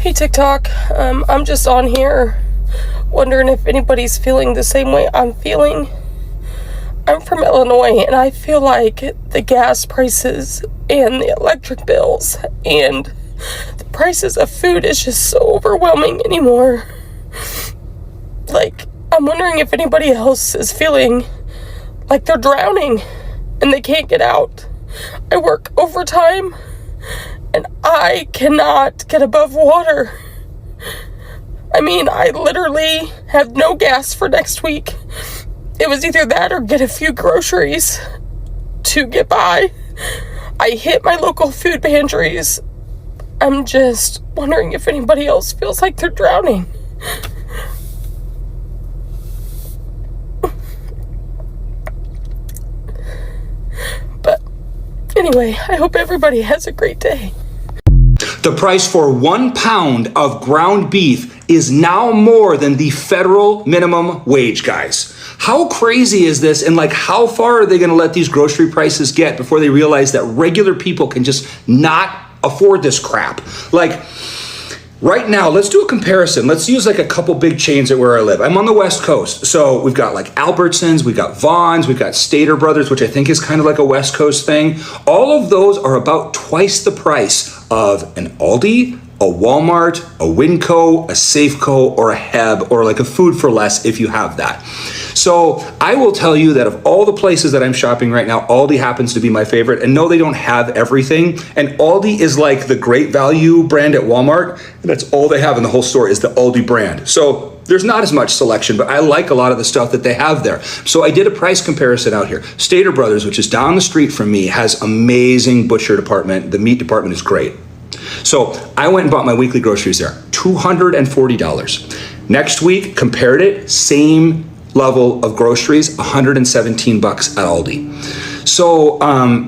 Hey TikTok, I'm just on here wondering if anybody's feeling the same way I'm feeling. I'm from Illinois and I feel like the gas prices and the electric bills and the prices of food is just so overwhelming anymore. Like, I'm wondering if anybody else is feeling like they're drowning and they can't get out. I work overtime and I cannot get above water. I mean, I literally have no gas for next week. It was either that or get a few groceries to get by. I hit my local food pantries. I'm just wondering if anybody else feels like they're drowning. But anyway, I hope everybody has a great day. The price for 1 pound of ground beef is now more than the federal minimum wage, guys. How crazy is this? And like, how far are they going to let these grocery prices get before they realize that regular people can just not afford this crap? Like, right now, let's do a comparison. Let's use like a couple big chains at where I live. I'm on the West Coast. So we've got like Albertsons, we've got Vons, we've got Stater Brothers, which I think is kind of like a West Coast thing. All of those are about twice the price of an Aldi, a Walmart, a Winco, a Safeco, or a Heb, or like a Food for Less if you have that. So I will tell you that of all the places that I'm shopping right now, Aldi happens to be my favorite. And no, they don't have everything. And Aldi is like the great value brand at Walmart. And that's all they have in the whole store is the Aldi brand. So there's not as much selection, but I like a lot of the stuff that they have there. So I did a price comparison out here. Stater Brothers, which is down the street from me, has amazing butcher department. The meat department is great. So I went and bought my weekly groceries there, $240. Next week, compared it, same level of groceries, $117 at Aldi. So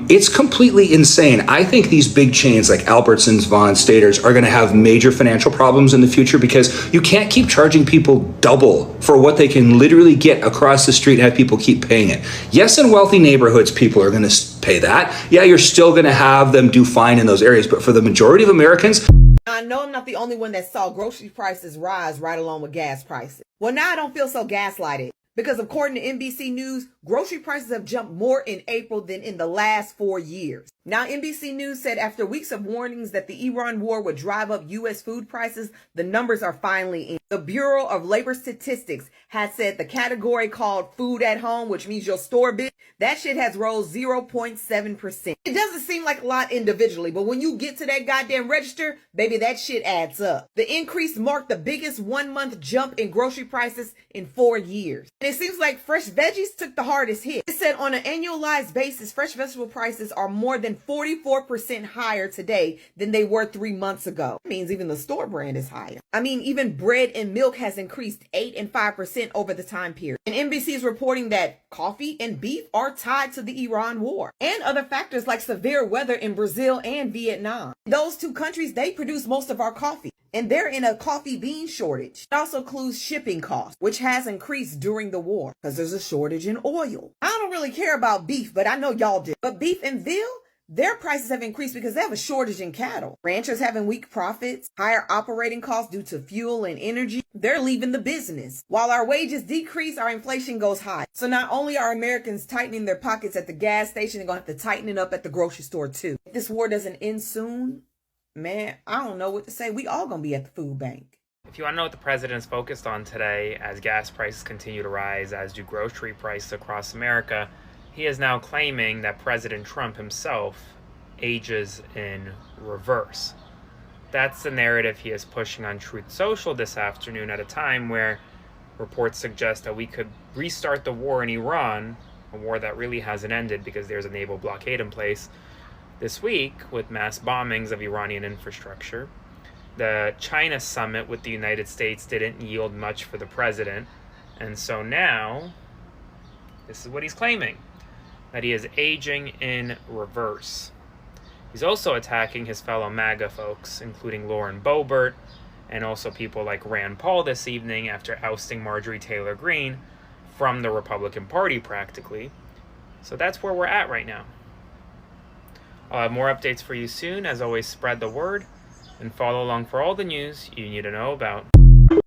it's completely insane. I think these big chains like Albertsons, Vons, Staters are going to have major financial problems in the future because you can't keep charging people double for what they can literally get across the street and have people keep paying it. Yes, in wealthy neighborhoods, people are going to pay that. Yeah, you're still going to have them do fine in those areas. But for the majority of Americans, I know I'm not the only one that saw grocery prices rise right along with gas prices. Well, now I don't feel so gaslighted. Because according to NBC News, grocery prices have jumped more in April than in the last 4 years. Now, NBC News said after weeks of warnings that the Iran war would drive up U.S. food prices, the numbers are finally in. The Bureau of Labor Statistics has said the category called food at home, which means your store bit, that shit has rose 0.7%. It doesn't seem like a lot individually, but when you get to that goddamn register, baby, that shit adds up. The increase marked the biggest 1 month jump in grocery prices in 4 years. And it seems like fresh veggies took the hardest hit. It said on an annualized basis, fresh vegetable prices are more than 44% higher today than they were 3 months ago. That means even the store brand is higher. I mean, even bread and milk has increased 8 and 5% over the time period. And NBC is reporting that coffee and beef are tied to the Iran war and other factors like severe weather in Brazil and Vietnam. Those two countries, they produce most of our coffee. And they're in a coffee bean shortage. It also includes shipping costs, which has increased during the war because there's a shortage in oil. I don't really care about beef, but I know y'all do. But beef and veal, their prices have increased because they have a shortage in cattle. Ranchers having weak profits, higher operating costs due to fuel and energy. They're leaving the business. While our wages decrease, our inflation goes high. So not only are Americans tightening their pockets at the gas station, they're going to have to tighten it up at the grocery store too. If this war doesn't end soon, man, I don't know what to say. We all gonna be at the food bank. If you want to know what the president's focused on today, as gas prices continue to rise, as do grocery prices across America, he is now claiming that President Trump himself ages in reverse. That's the narrative he is pushing on Truth Social this afternoon at a time where reports suggest that we could restart the war in Iran, a war that really hasn't ended because there's a naval blockade in place, this week with mass bombings of Iranian infrastructure. The China summit with the United States didn't yield much for the president. And so now, this is what he's claiming, that he is aging in reverse. He's also attacking his fellow MAGA folks, including Lauren Boebert, and also people like Rand Paul this evening after ousting Marjorie Taylor Greene from the Republican Party practically. So that's where we're at right now. I'll have more updates for you soon. As always, spread the word. and follow along for all the news you need to know about.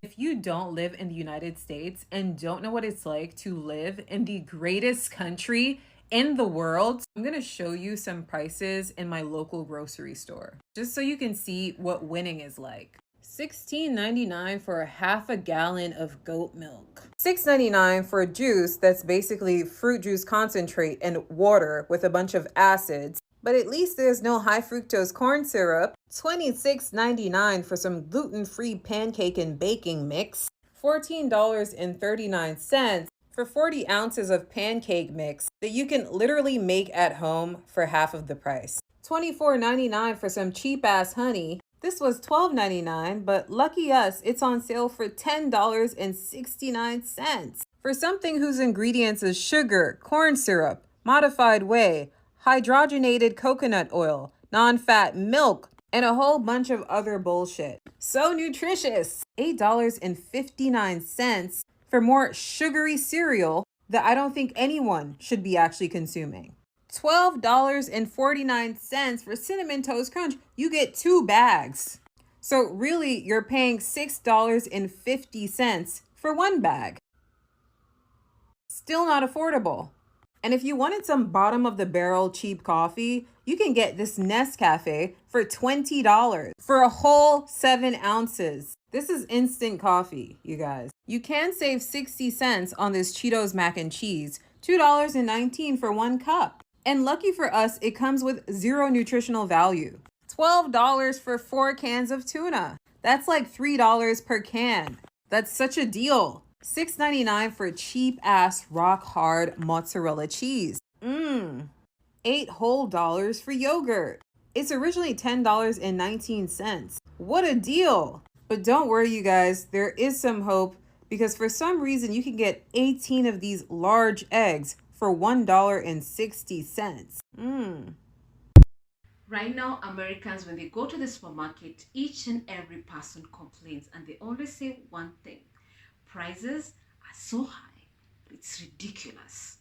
If you don't live in the United States and don't know what it's like to live in the greatest country in the world, I'm going to show you some prices in my local grocery store, just so you can see what winning is like. $16.99 for a half a gallon of goat milk. $6.99 for a juice that's basically fruit juice concentrate and water with a bunch of acids, but at least there's no high fructose corn syrup. $26.99 for some gluten-free pancake and baking mix. $14.39 for 40 ounces of pancake mix that you can literally make at home for half of the price. $24.99 for some cheap-ass honey. This was $12.99, but lucky us, it's on sale for $10.69 for something whose ingredients is sugar, corn syrup, modified whey, hydrogenated coconut oil, non-fat milk, and a whole bunch of other bullshit. So nutritious. $8.59 for more sugary cereal that I don't think anyone should be actually consuming. $12.49 for Cinnamon Toast Crunch. You get 2 bags. So really, you're paying $6.50 for 1 bag. Still not affordable. And if you wanted some bottom of the barrel cheap coffee, you can get this Nescafe for $20 for a whole 7 ounces. This is instant coffee, you guys. You can save 60 cents on this Cheetos mac and cheese, $2.19 for 1 cup. And lucky for us, it comes with 0 nutritional value. $12 for 4 cans of tuna. That's like $3 per can. That's such a deal. $6.99 for cheap ass rock hard mozzarella cheese. $8 whole for yogurt. It's originally $10.19. What a deal. But don't worry, you guys, there is some hope, because for some reason you can get 18 of these large eggs for $1.60. Right now, Americans, when they go to the supermarket, each and every person complains, and they always say one thing: prices are so high, it's ridiculous.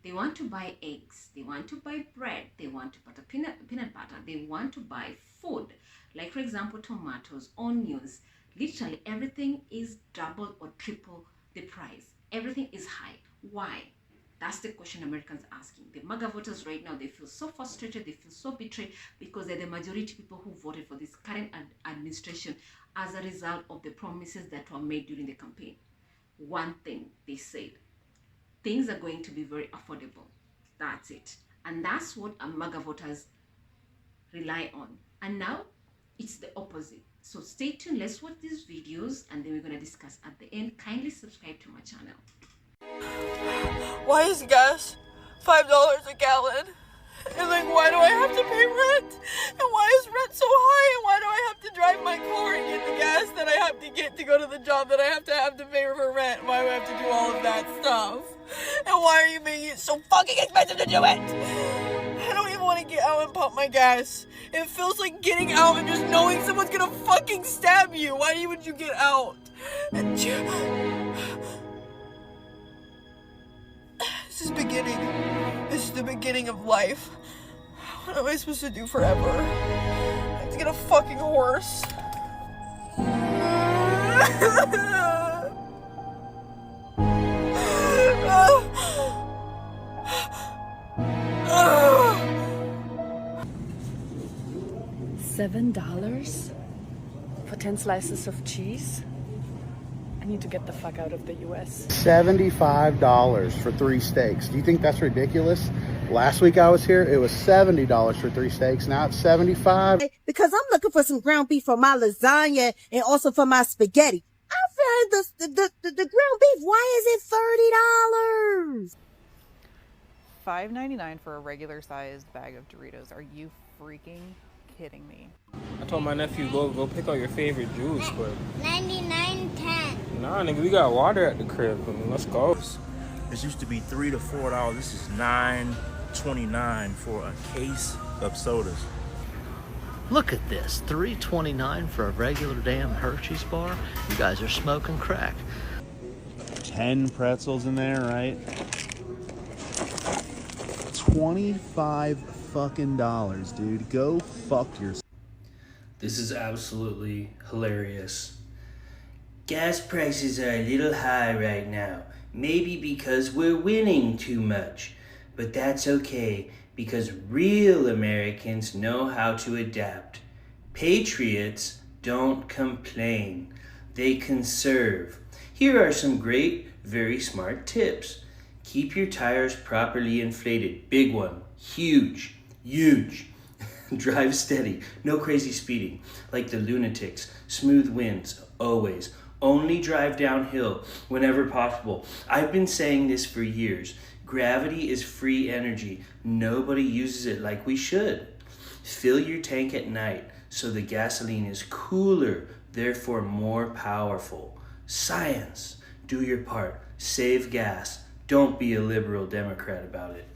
They want to buy eggs, they want to buy bread, they want to buy peanut butter, they want to buy food. Like, for example, tomatoes, onions, literally everything is double or triple the price. Everything is high. Why? That's the question Americans are asking. The MAGA voters right now, they feel so frustrated, they feel so betrayed, because they're the majority people who voted for this current administration as a result of the promises that were made during the campaign. One thing they said: things are going to be very affordable. That's it. And that's what MAGA voters rely on. And now it's the opposite. So stay tuned. Let's watch these videos, and then we're going to discuss at the end. Kindly subscribe to my channel. Why is gas $5 a gallon? And like, why do I have to pay rent? And why is rent so high? And why do I have to drive my car and get the gas that I have to get to go to the job that I have to pay for rent? Why do I have to do all of that stuff? And why are you making it so fucking expensive to do it? I don't even want to get out and pump my gas. It feels like getting out and just knowing someone's gonna fucking stab you. Why would you get out? This is the beginning of life. What am I supposed to do forever? I have to get a fucking horse. $7 for 10 slices of cheese? I need to get the fuck out of the US. $75 for 3 steaks. Do you think that's ridiculous? Last week I was here, it was $70 for 3 steaks. Now it's $75. Because I'm looking for some ground beef for my lasagna and also for my spaghetti. I found the ground beef. Why is it $30? $5.99 for a regular sized bag of Doritos. Are you freaking kidding me? I told my nephew, go pick out your favorite juice, but 99.10. nah, nigga, we got water at the crib. I mean, let's go. This used to be $3 to $4. This is $9.29 for a case of sodas. Look at this, $3.29 for a regular damn Hershey's bar. You guys are smoking crack. 10 pretzels in there, right? 25 fucking dollars, dude. Go fuck yourself. This is absolutely hilarious. Gas prices are a little high right now, maybe because we're winning too much. But that's okay, because real Americans know how to adapt. Patriots don't complain, they conserve. Here are some great, very smart tips. Keep your tires properly inflated. Big one. Huge. Drive steady. No crazy speeding. Like the lunatics. Smooth winds. Always. Only drive downhill whenever possible. I've been saying this for years. Gravity is free energy. Nobody uses it like we should. Fill your tank at night so the gasoline is cooler, therefore more powerful. Science. Do your part. Save gas. Don't be a liberal Democrat about it.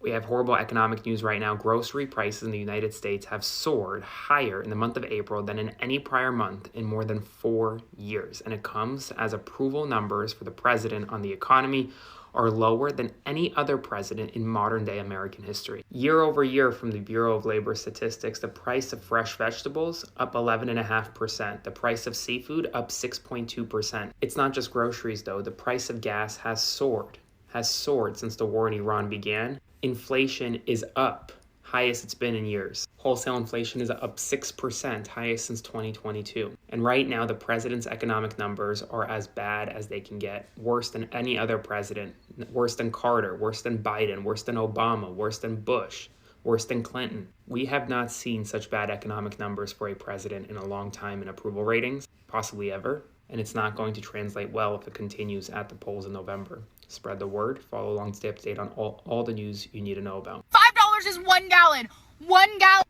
We have horrible economic news right now. Grocery prices in the United States have soared higher in the month of April than in any prior month in more than 4 years. And it comes as approval numbers for the president on the economy are lower than any other president in modern-day American history. Year over year from the Bureau of Labor Statistics, the price of fresh vegetables up 11.5%. The price of seafood up 6.2%. It's not just groceries though. The price of gas has soared since the war in Iran began. Inflation is up, highest it's been in years. Wholesale inflation is up 6%, highest since 2022. And right now, the president's economic numbers are as bad as they can get. Worse than any other president. Worse than Carter, worse than Biden, worse than Obama, worse than Bush, worse than Clinton. We have not seen such bad economic numbers for a president in a long time in approval ratings, possibly ever. And it's not going to translate well if it continues at the polls in November. Spread the word. Follow along to stay up to date on all the news you need to know about. $5 is 1 gallon. 1 gallon,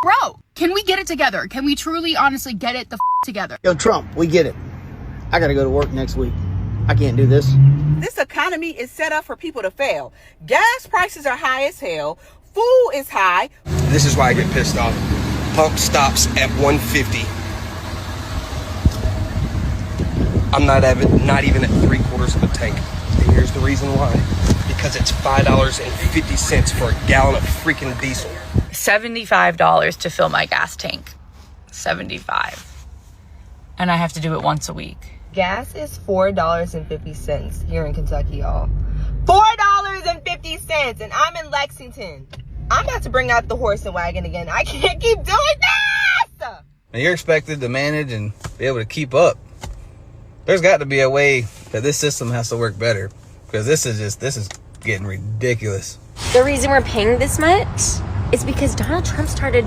bro. Can we get it together? Can we truly, honestly get it together? Yo, Trump, we get it. I gotta go to work next week. I can't do this. This economy is set up for people to fail. Gas prices are high as hell. Food is high. This is why I get pissed off. Pump stops at 150. I'm not even at 3/4 of a tank. And here's the reason why. Because it's $5.50 for a gallon of freaking diesel. $75 to fill my gas tank. $75. And I have to do it once a week. Gas is $4.50 here in Kentucky, y'all. $4.50, and I'm in Lexington. I'm about to bring out the horse and wagon again. I can't keep doing this! Now you're expected to manage and be able to keep up. There's got to be a way that this system has to work better, because this is getting ridiculous. The reason we're paying this much is because Donald Trump started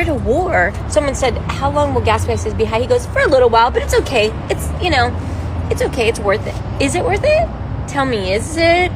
a war. Someone said, how long will gas prices be high? He goes, for a little while, but it's okay. It's okay. It's worth it. Is it worth it? Tell me, is it,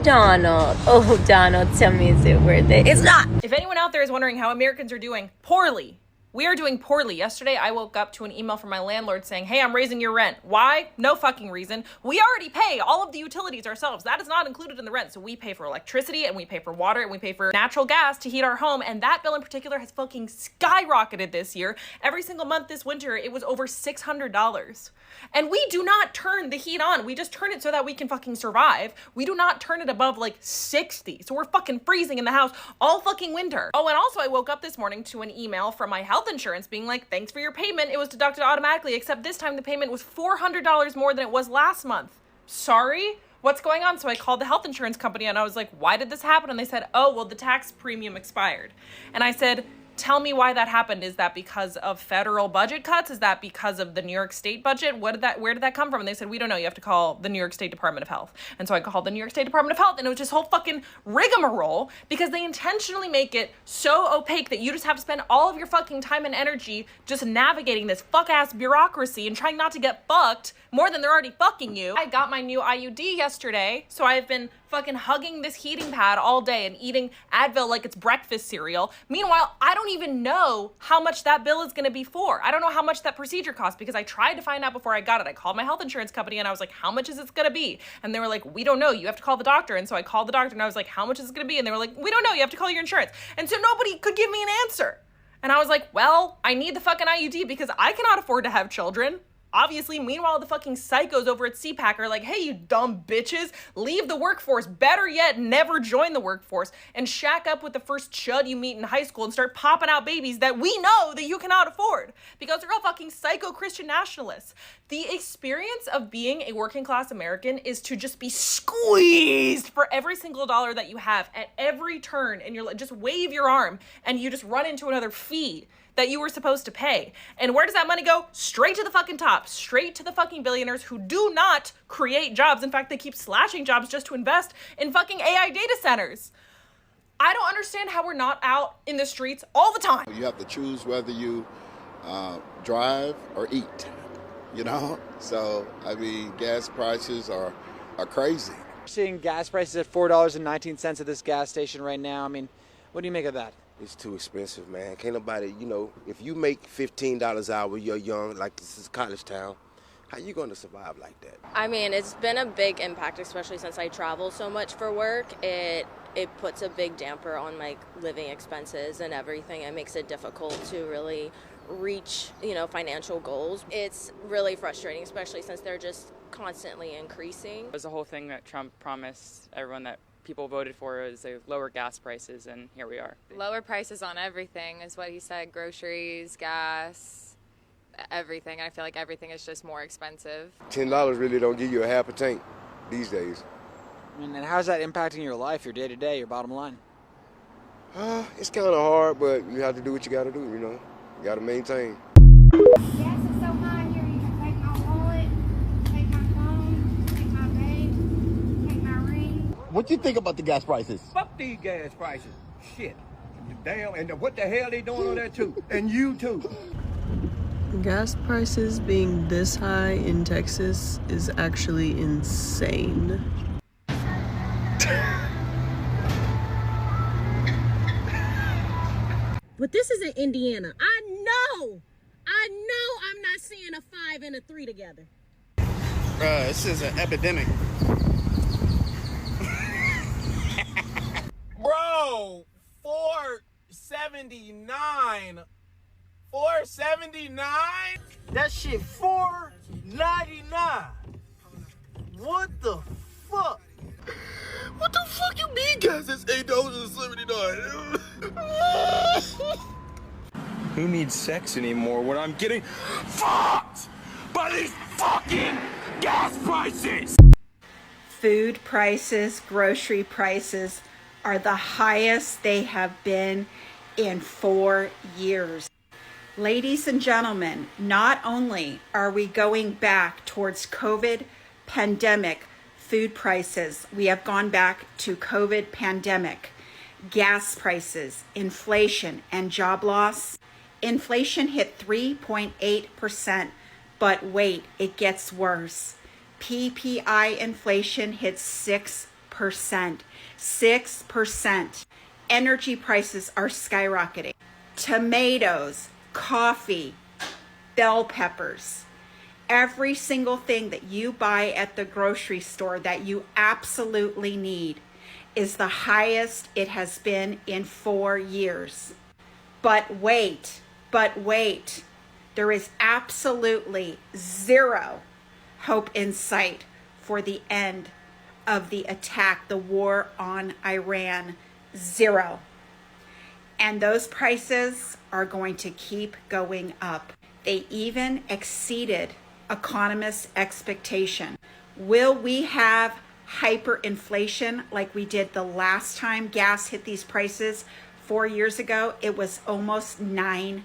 Donald? Oh, Donald, tell me, is it worth it? It's not. If anyone out there is wondering how Americans are doing, poorly. We are doing poorly. Yesterday, I woke up to an email from my landlord saying, hey, I'm raising your rent. Why? No fucking reason. We already pay all of the utilities ourselves. That is not included in the rent. So we pay for electricity, and we pay for water, and we pay for natural gas to heat our home. And that bill in particular has fucking skyrocketed this year. Every single month this winter, it was over $600. And we do not turn the heat on. We just turn it so that we can fucking survive. We do not turn it above like 60. So we're fucking freezing in the house all fucking winter. Oh, and also I woke up this morning to an email from my health insurance being like, thanks for your payment. It was deducted automatically, except this time the payment was $400 more than it was last month. Sorry? What's going on? So I called the health insurance company and I was like, why did this happen? And they said, oh, well, the tax premium expired. And I said, tell me why that happened. Is that because of federal budget cuts? Is that because of the New York State budget? Where did that come from? And they said, we don't know. You have to call the New York State Department of Health. And so I called the New York State Department of Health, and it was just whole fucking rigmarole because they intentionally make it so opaque that you just have to spend all of your fucking time and energy just navigating this fuck-ass bureaucracy and trying not to get fucked more than they're already fucking you. I got my new IUD yesterday, so I've been fucking hugging this heating pad all day and eating Advil like it's breakfast cereal. Meanwhile, I don't even know how much that bill is gonna be for. I don't know how much that procedure costs because I tried to find out before I got it. I called my health insurance company and I was like, how much is this gonna be? And they were like, we don't know, you have to call the doctor. And so I called the doctor and I was like, how much is this gonna be? And they were like, we don't know, you have to call your insurance. And so nobody could give me an answer. And I was like, well, I need the fucking IUD because I cannot afford to have children. Obviously, meanwhile, the fucking psychos over at CPAC are like, hey, you dumb bitches, leave the workforce. Better yet, never join the workforce and shack up with the first chud you meet in high school and start popping out babies that we know that you cannot afford because they're all fucking psycho Christian nationalists. The experience of being a working class American is to just be squeezed for every single dollar that you have at every turn, and you're like, just wave your arm and you just run into another fee that you were supposed to pay. And where does that money go? Straight to the fucking top, straight to the fucking billionaires who do not create jobs. In fact, they keep slashing jobs just to invest in fucking AI data centers. I don't understand how we're not out in the streets all the time. You have to choose whether you drive or eat, you know? So, I mean, gas prices are crazy. We're seeing gas prices at $4.19 at this gas station right now. I mean, what do you make of that? It's too expensive, man. Can't nobody, you know, if you make $15 an hour, you're young, like this is college town, how you going to survive like that? I mean, it's been a big impact, especially since I travel so much for work. It puts a big damper on my living expenses and everything. It makes it difficult to really reach, you know, financial goals. It's really frustrating, especially since they're just constantly increasing. There's a whole thing that Trump promised everyone that people voted for is lower gas prices, and here we are. Lower prices on everything is what he said. Groceries, gas, everything. I feel like everything is just more expensive. $10 really don't give you a half a tank these days. And how's that impacting your life, your day-to-day, your bottom line? It's kind of hard, but you have to do what you got to do, you know. You got to maintain. Gas is so high here, you can take my wallet, take my phone, take my vape, take my ring. What you think about the gas prices? Fuck these gas prices. Shit. Damn, and what the hell they doing on there too? And you too. Gas prices being this high in Texas is actually insane. But this is in Indiana. I know I'm not seeing a 5 and a 3 together. This is an epidemic. Bro, $4.79. $4.79? That shit $4.99. What the fuck? What the fuck you mean, guys? It's $8.79. Who needs sex anymore when I'm getting fucked by these fucking gas prices? Food prices, grocery prices are the highest they have been in 4 years. Ladies and gentlemen, not only are we going back towards COVID pandemic food prices, we have gone back to COVID pandemic gas prices, inflation, and job loss. Inflation hit 3.8%, but wait, it gets worse. PPI inflation hit 6%. 6%. Energy prices are skyrocketing. Tomatoes, coffee, bell peppers, every single thing that you buy at the grocery store that you absolutely need is the highest it has been in 4 years. But wait, there is absolutely zero hope in sight for the end of the attack, the war on Iran. Zero. And those prices are going to keep going up. They even exceeded economists' expectation. Will we have hyperinflation like we did the last time gas hit these prices 4 years ago? It was almost 9%.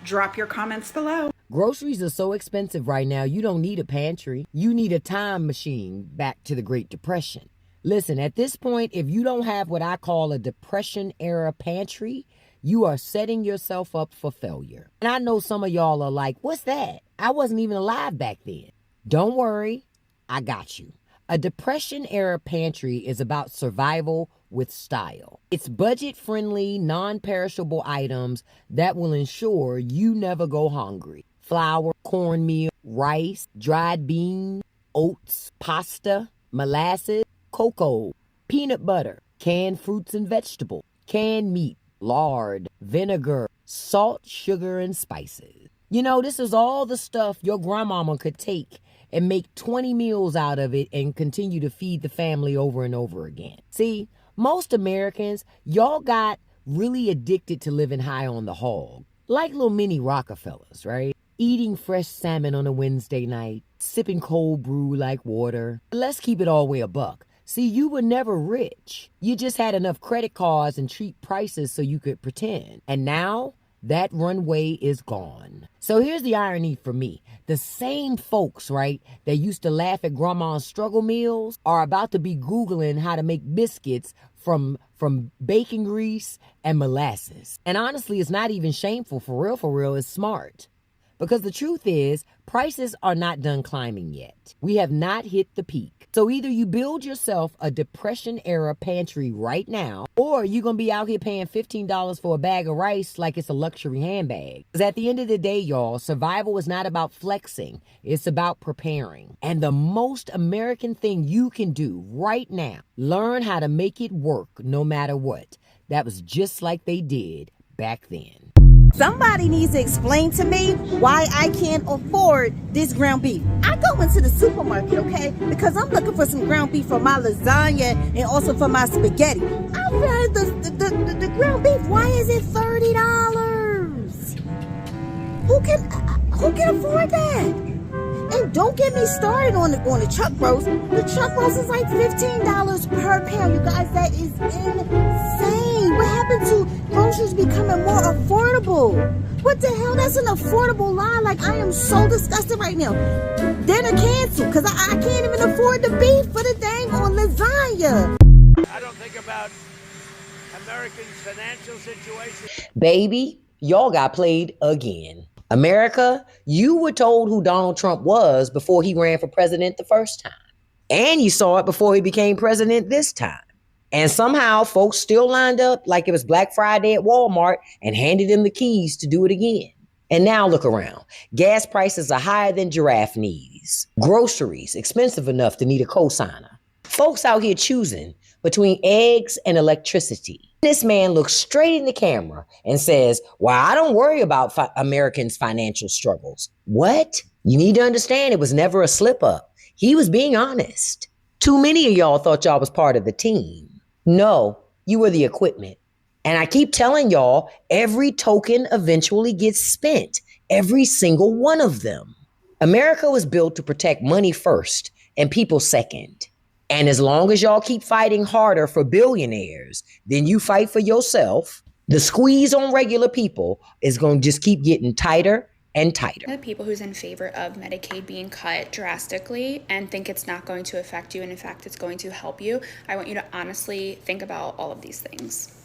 Drop your comments below. Groceries are so expensive right now, you don't need a pantry. You need a time machine back to the Great Depression. Listen, at this point, if you don't have what I call a Depression-era pantry, you are setting yourself up for failure. And I know some of y'all are like, what's that? I wasn't even alive back then. Don't worry, I got you. A Depression-era pantry is about survival with style. It's budget-friendly, non-perishable items that will ensure you never go hungry. Flour, cornmeal, rice, dried beans, oats, pasta, molasses, cocoa, peanut butter, canned fruits and vegetables, canned meat, lard, vinegar, salt, sugar, and spices. You know, this is all the stuff your grandmama could take and make 20 meals out of it and continue to feed the family over and over again. See, most Americans, y'all got really addicted to living high on the hog, like little mini Rockefellers, right? Eating fresh salmon on a Wednesday night, sipping cold brew like water. Let's keep it all the way a buck. See, you were never rich. You just had enough credit cards and cheap prices so you could pretend. And now, that runway is gone. So here's the irony for me. The same folks, right, that used to laugh at grandma's struggle meals are about to be Googling how to make biscuits from bacon grease and molasses. And honestly, it's not even shameful. For real, it's smart. Because the truth is, prices are not done climbing yet. We have not hit the peak. So either you build yourself a Depression-era pantry right now, or you're going to be out here paying $15 for a bag of rice like it's a luxury handbag. Because at the end of the day, y'all, survival is not about flexing. It's about preparing. And the most American thing you can do right now, learn how to make it work no matter what. That was just like they did back then. Somebody needs to explain to me why I can't afford this ground beef. I go into the supermarket, okay, because I'm looking for some ground beef for my lasagna and also for my spaghetti. I read the ground beef. Why is it $30? Who can afford that? And don't get me started on the chuck roast. The chuck roast is like $15 per pound. You guys, that is insane. What happened to groceries becoming more affordable? What the hell? That's an affordable lie. Like, I am so disgusted right now. Dinner canceled because I can't even afford the beef for the dang on lasagna. I don't think about Americans' financial situation. Baby, y'all got played again. America, you were told who Donald Trump was before he ran for president the first time. And you saw it before he became president this time. And somehow folks still lined up like it was Black Friday at Walmart and handed him the keys to do it again. And now look around. Gas prices are higher than giraffe knees. Groceries expensive enough to need a cosigner. Folks out here choosing between eggs and electricity. This man looks straight in the camera and says, well, I don't worry about Americans' financial struggles. What? You need to understand it was never a slip up. He was being honest. Too many of y'all thought y'all was part of the team. No, you were the equipment. And I keep telling y'all, every token eventually gets spent. Every single one of them. America was built to protect money first and people second. And as long as y'all keep fighting harder for billionaires than you fight for yourself, the squeeze on regular people is going to just keep getting tighter and tighter. The people who's in favor of Medicaid being cut drastically and think it's not going to affect you, and in fact it's going to help you, I want you to honestly think about all of these things.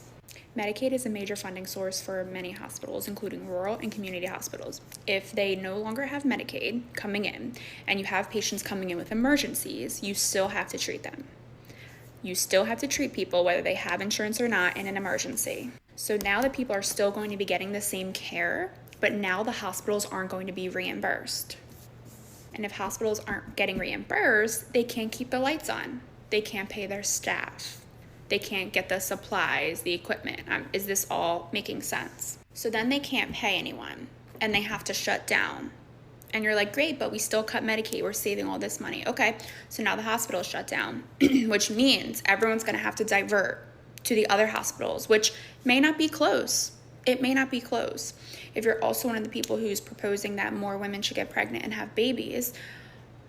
Medicaid is a major funding source for many hospitals, including rural and community hospitals. If they no longer have Medicaid coming in, and you have patients coming in with emergencies, you still have to treat them. You still have to treat people whether they have insurance or not in an emergency. So now that people are still going to be getting the same care, but now the hospitals aren't going to be reimbursed. And if hospitals aren't getting reimbursed, they can't keep the lights on. They can't pay their staff. They can't get the supplies, the equipment. Is this all making sense? So then they can't pay anyone and they have to shut down. And you're like, great, but we still cut Medicaid. We're saving all this money. Okay, so now the hospital shut down, which means everyone's gonna have to divert to the other hospitals, which may not be close. It may not be close. If you're also one of the people who's proposing that more women should get pregnant and have babies,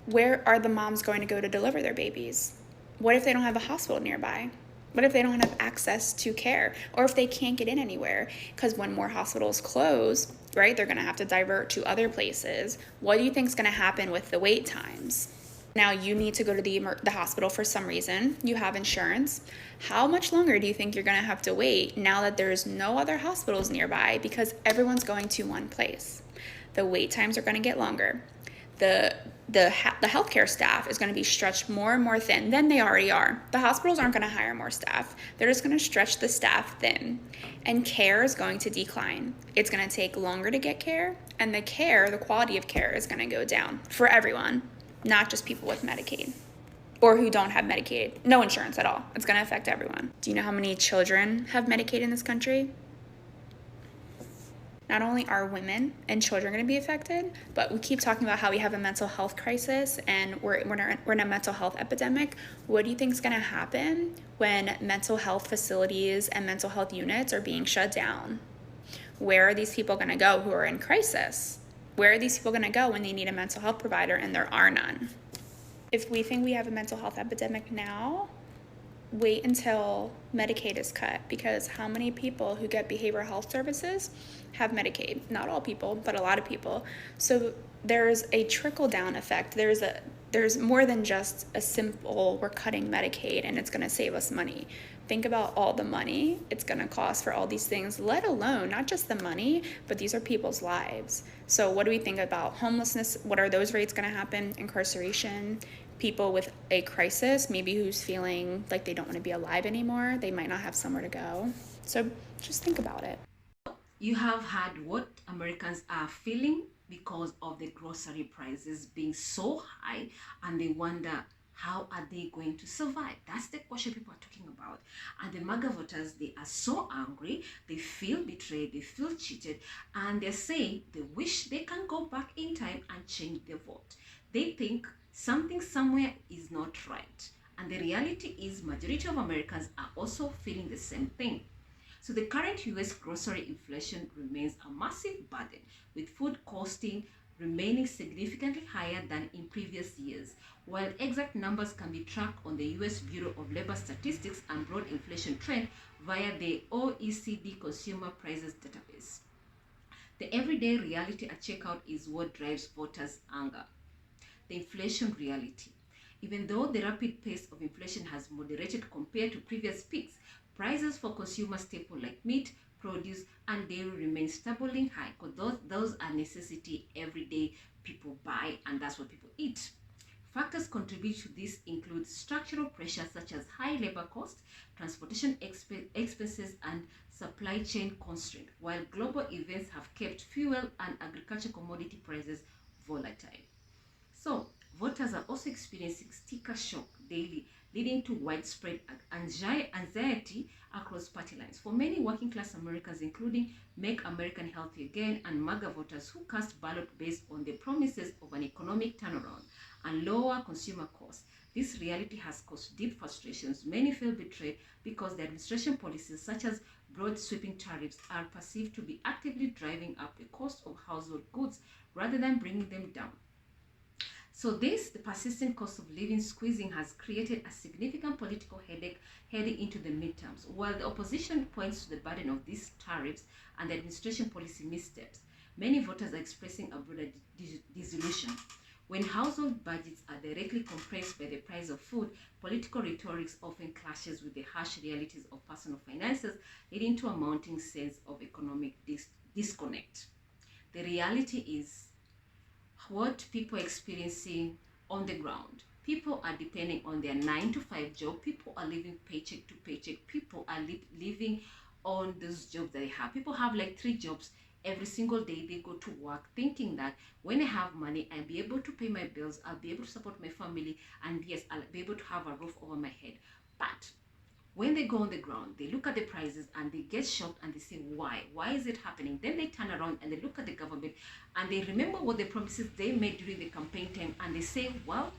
where are the moms going to go to deliver their babies? What if they don't have a hospital nearby? What if they don't have access to care? Or if they can't get in anywhere? Because when more hospitals close, right, they're gonna have to divert to other places. What do you think is gonna happen with the wait times? Now you need to go to the hospital for some reason. You have insurance. How much longer do you think you're gonna have to wait now that there's no other hospitals nearby because everyone's going to one place? The wait times are gonna get longer. The healthcare staff is going to be stretched more and more thin than they already are. The hospitals aren't going to hire more staff. They're just going to stretch the staff thin. And care is going to decline. It's going to take longer to get care. And the quality of care is going to go down for everyone, not just people with Medicaid or who don't have Medicaid. No insurance at all. It's going to affect everyone. Do you know how many children have Medicaid in this country? not only are women and children going to be affected, but we keep talking about how we have a mental health crisis and we're in a mental health epidemic. What do you think is going to happen when mental health facilities and mental health units are being shut down? Where are these people going to go who are in crisis? Where are these people going to go when they need a mental health provider and there are none? If we think we have a mental health epidemic now, wait until Medicaid is cut, because how many people who get behavioral health services have Medicaid? Not all people, but a lot of people. So there's a trickle-down effect. There's more than just a simple, we're cutting Medicaid and it's going to save us money. Think about all the money it's going to cost for all these things, let alone not just the money, but these are people's lives. So what do we think about homelessness? What are those rates going to happen? Incarceration, people with a crisis, maybe who's feeling like they don't want to be alive anymore. They might not have somewhere to go. So just think about it. You have heard what Americans are feeling because of the grocery prices being so high, and they wonder, how are they going to survive? That's the question people are talking about. And the MAGA voters, they are so angry, they feel betrayed, they feel cheated, and they're saying they wish they can go back in time and change their vote. They think something somewhere is not right. And the reality is majority of Americans are also feeling the same thing. So the current US grocery inflation remains a massive burden, with food costing remaining significantly higher than in previous years. While exact numbers can be tracked on the US Bureau of Labor Statistics and broad inflation trend via the OECD Consumer Prices Database. The everyday reality at checkout is what drives voters' anger. The inflation reality. Even though the rapid pace of inflation has moderated compared to previous peaks, prices for consumer staples like meat, produce, and dairy remain stubbornly high, because those are necessity everyday people buy, and that's what people eat. Factors contribute to this include structural pressures such as high labor costs, transportation expenses, and supply chain constraints, while global events have kept fuel and agriculture commodity prices volatile. So, voters are also experiencing sticker shock daily, leading to widespread anxiety across party lines. For many working class Americans, including Make America Healthy Again and MAGA voters who cast ballot based on the promises of an economic turnaround and lower consumer costs, this reality has caused deep frustrations. Many feel betrayed because the administration policies, such as broad sweeping tariffs, are perceived to be actively driving up the cost of household goods rather than bringing them down. So the persistent cost of living squeezing has created a significant political headache heading into the midterms. While the opposition points to the burden of these tariffs and the administration policy missteps, many voters are expressing a broader disillusion. When household budgets are directly compressed by the price of food, political rhetoric often clashes with the harsh realities of personal finances, leading to a mounting sense of economic disconnect. The reality is what people are experiencing on the ground. People are depending on their 9-to-5 job. People are living paycheck to paycheck. People are living on those jobs that they have. People have like 3 jobs. Every single day they go to work thinking that when I have money, I'll be able to pay my bills, I'll be able to support my family, and yes, I'll be able to have a roof over my head. But when they go on the ground, they look at the prices and they get shocked and they say, why? Why is it happening? Then they turn around and they look at the government and they remember what the promises they made during the campaign time, and they say, well,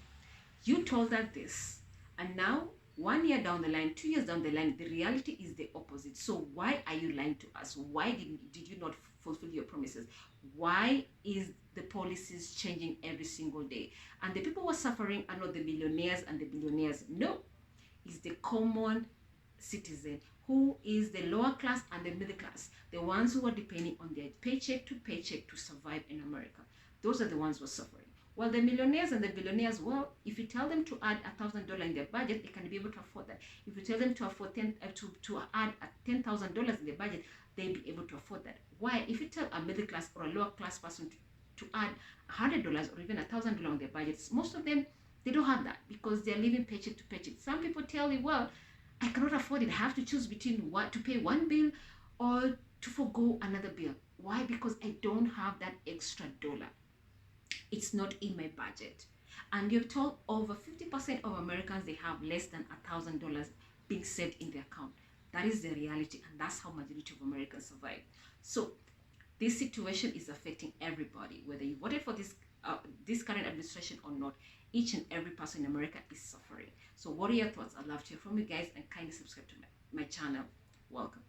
you told us this. And now, 1 year down the line, 2 years down the line, the reality is the opposite. So why are you lying to us? Why did you not fulfill your promises? Why is the policies changing every single day? And the people who are suffering are not the millionaires and the billionaires. No, it's the common citizen, who is the lower class and the middle class, the ones who are depending on their paycheck to survive in America. Those are the ones who are suffering. While the millionaires and the billionaires, well, if you tell them to add $1,000 in their budget, they can be able to afford that. If you tell them to afford to add $10,000 in their budget, they'll be able to afford that. Why? If you tell a middle class or a lower class person to add $100 or even $1,000 on their budgets, most of them, they don't have that because they're living paycheck to paycheck. Some people tell you, well, I cannot afford it. I have to choose between what to pay one bill or to forgo another bill. Why? Because I don't have that extra dollar. It's not in my budget. And you're told over 50% of Americans, they have less than $1,000 being saved in their account. That is the reality, and that's how majority of Americans survive. So this situation is affecting everybody, whether you voted for this current administration or not. Each and every person in America is suffering. So what are your thoughts? I'd love to hear from you guys, and kindly subscribe to my channel. Welcome.